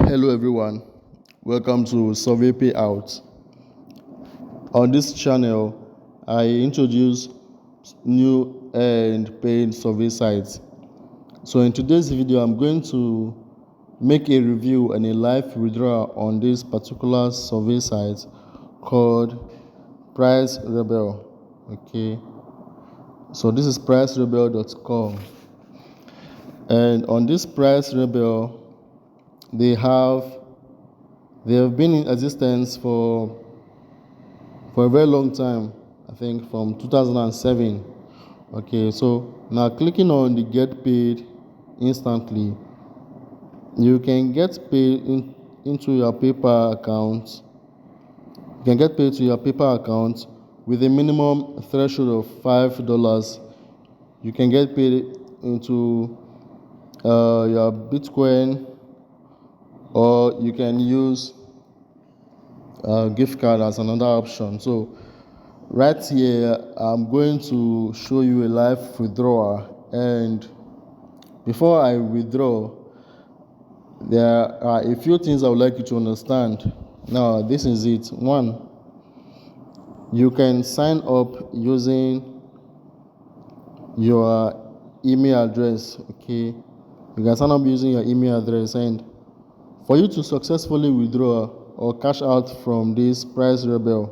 Hello everyone, welcome to Survey Payout. On this channel, I introduce new and paid survey sites. So in today's video, I'm going to make a review and a live withdrawal on this particular survey site called PrizeRebel. Okay, so this is PrizeRebel.com, and on this PrizeRebel, they have been in existence for a very long time, I think from 2007. Okay, so now clicking on the get paid instantly, you can get paid into your PayPal account. You can get paid to your PayPal account with a minimum threshold of $5. You can get paid into your Bitcoin, or you can use gift card as another option. So right here, I'm going to show you a live withdrawal, and before I withdraw, there are a few things I would like you to understand. Now, this is it. One, you can sign up using your email address. Okay, you can sign up using your email address, and for you to successfully withdraw or cash out from this PrizeRebel,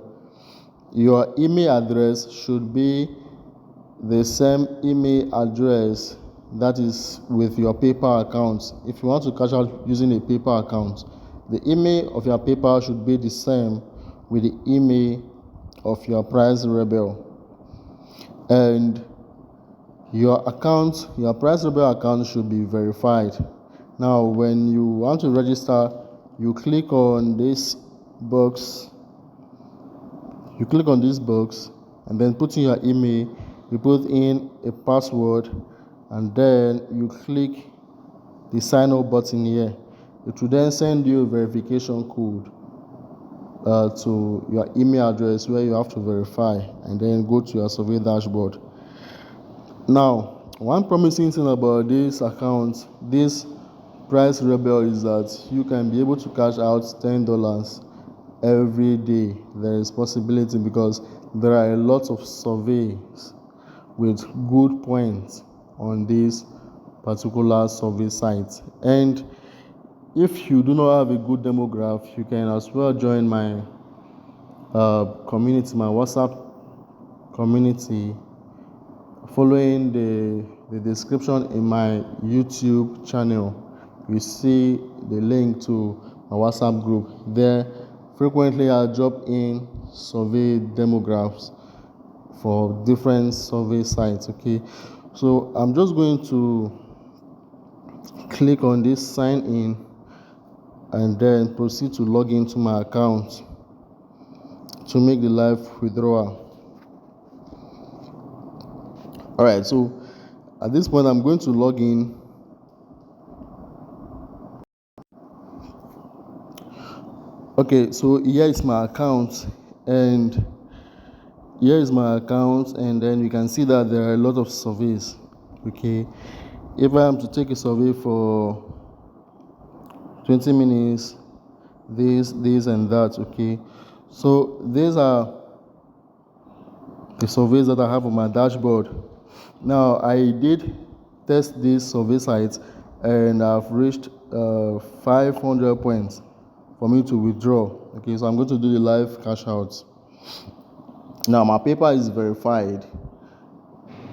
your email address should be the same email address that is with your PayPal account. If you want to cash out using a PayPal account, the email of your PayPal should be the same with the email of your PrizeRebel. And your PrizeRebel account should be verified. Now, when you want to register, you click on this box. You click on this box and then put in your email. You put in a password, and then you click the sign up button here. It will then send you a verification code to your email address, where you have to verify and then go to your survey dashboard. Now, one promising thing about this account, this PrizeRebel, is that you can be able to cash out $10 every day. There is possibility because there are a lot of surveys with good points on this particular survey site. And if you do not have a good demographic, you can as well join my community, my WhatsApp community, following the description in my YouTube channel. You see the link to my WhatsApp group. There, frequently I drop in survey demographs for different survey sites. Okay, so I'm just going to click on this sign in and then proceed to log into my account to make the live withdrawal. All right, so at this point, I'm going to log in. Okay, so here is my account, and then you can see that there are a lot of surveys. Okay, if I am to take a survey for 20 minutes, this and that. Okay, so these are the surveys that I have on my dashboard. Now, I did test these survey sites, and I've reached 500 points for me to withdraw. Okay, so I'm going to do the live cash out. Now, my PayPal is verified,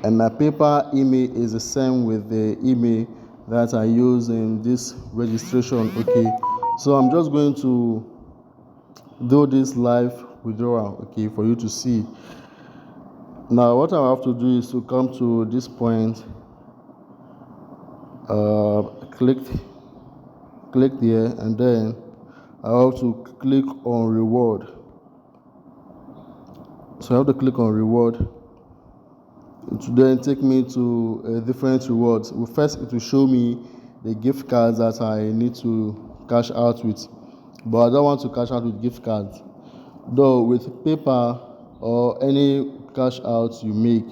and my PayPal email is the same with the email that I use in this registration. Okay, so I'm just going to do this live withdrawal, okay, for you to see. Now, what I have to do is to come to this point, click there, and then I have to click on reward. So I have to click on reward. It will then take me to different rewards. Well, first, it will show me the gift cards that I need to cash out with, but I don't want to cash out with gift cards. Though with PayPal or any cash out you make,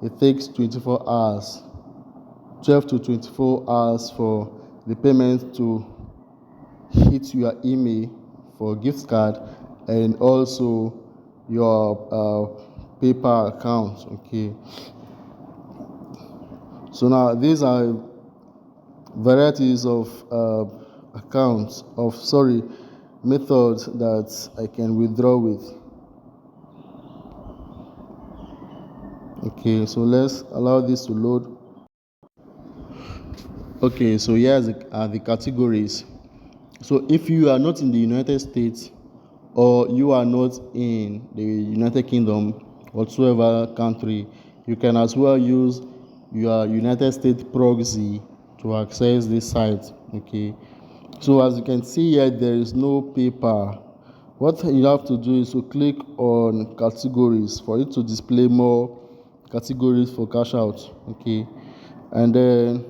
it takes 24 hours, 12 to 24 hours for the payment to hit your email for gift card and also your PayPal account. Okay, so now these are varieties of methods that I can withdraw with. Okay, so let's allow this to load. Okay, so here are the categories. So if you are not in the United States or you are not in the United Kingdom, whatsoever country, you can as well use your United States proxy to access this site. Okay, so as you can see here, there is no PayPal. What you have to do is to click on categories for it to display more categories for cash out. Okay, and then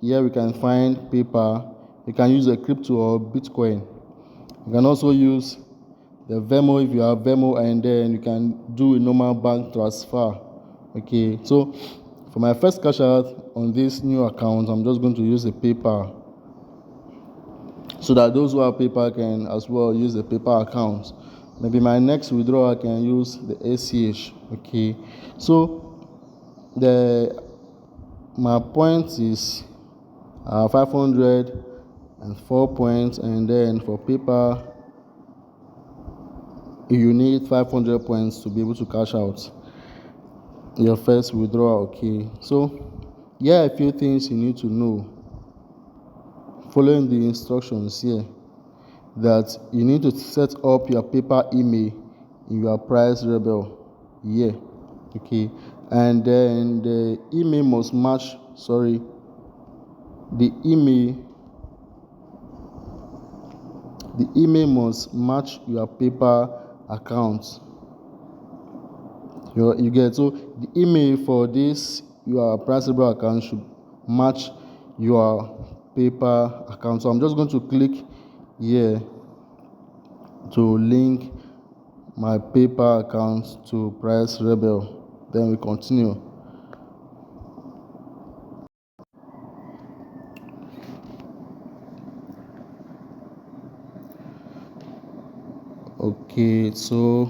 here we can find PayPal. You can use a crypto or Bitcoin. You can also use the Venmo if you have Venmo, and then you can do a normal bank transfer. Okay, so for my first cash out on this new account, I'm just going to use a PayPal, so that those who have PayPal can as well use the PayPal account. Maybe my next withdrawal I can use the ACH. Okay, so my point is 504 points, and then for PayPal you need 500 points to be able to cash out your first withdrawal. Okay, so here are a few things you need to know following the instructions here. That you need to set up your PayPal email in your PrizeRebel here. Okay, and then the email must match the email must match your PayPal account. You get, so the email for this your PrizeRebel account should match your PayPal account. So I'm just going to click here to link my PayPal account to PrizeRebel. Then we continue. Okay, so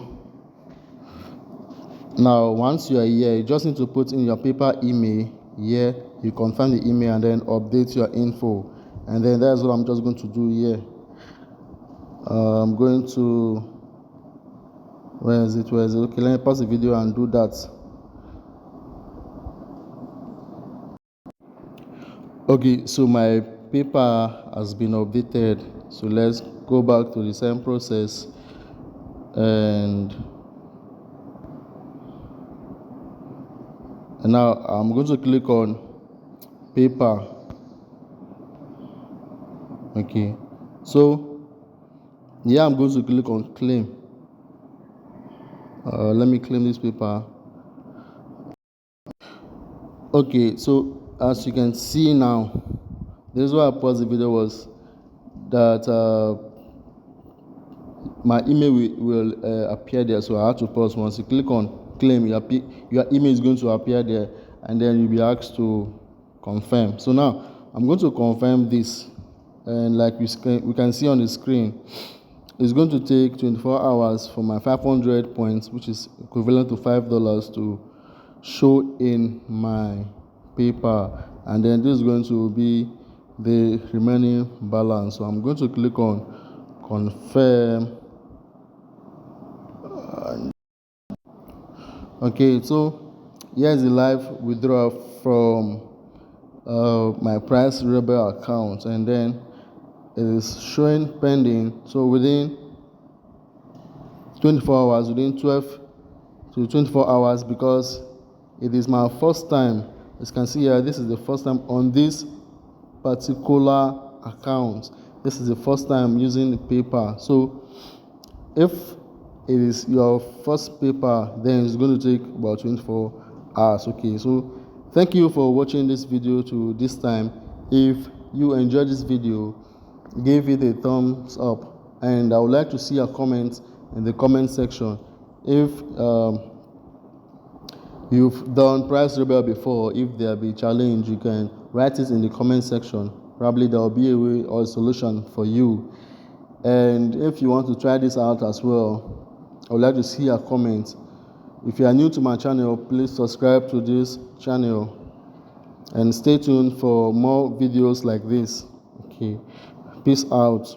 now once you are here, you just need to put in your PayPal email here. You confirm the email and then update your info, and then that's what I'm just going to do here. I'm going to, where is it? Okay, let me pause the video and do that. Okay, so my PayPal has been updated. So let's go back to the same process, and now I'm going to click on PayPal. Okay, so here I'm going to click on claim. Let me claim this PayPal. Okay, so as you can see now, this is why I paused the video, was that my email will appear there. So I have to pause. Once you click on claim, your email is going to appear there, and then you'll be asked to confirm. So now I'm going to confirm this, and like we can see on the screen, it's going to take 24 hours for my 500 points, which is equivalent to $5, to show in my PayPal, and then this is going to be the remaining balance. So I'm going to click on confirm. Okay, so here's the live withdrawal from my PrizeRebel account, and then it is showing pending. So within 24 hours, within 12 to 24 hours, because it is my first time. As you can see here, this is the first time on this particular account. This is the first time using the PayPal. So if it is your first PayPal, then it's going to take about 24 hours. Okay, so thank you for watching this video to this time. If you enjoyed this video, give it a thumbs up, and I would like to see a comment in the comment section. If you've done PrizeRebel before, if there be a challenge, you can write it in the comment section. Probably there will be a way or a solution for you. And if you want to try this out as well, I would like to see your comments. If you are new to my channel, please subscribe to this channel and stay tuned for more videos like this. Okay, peace out.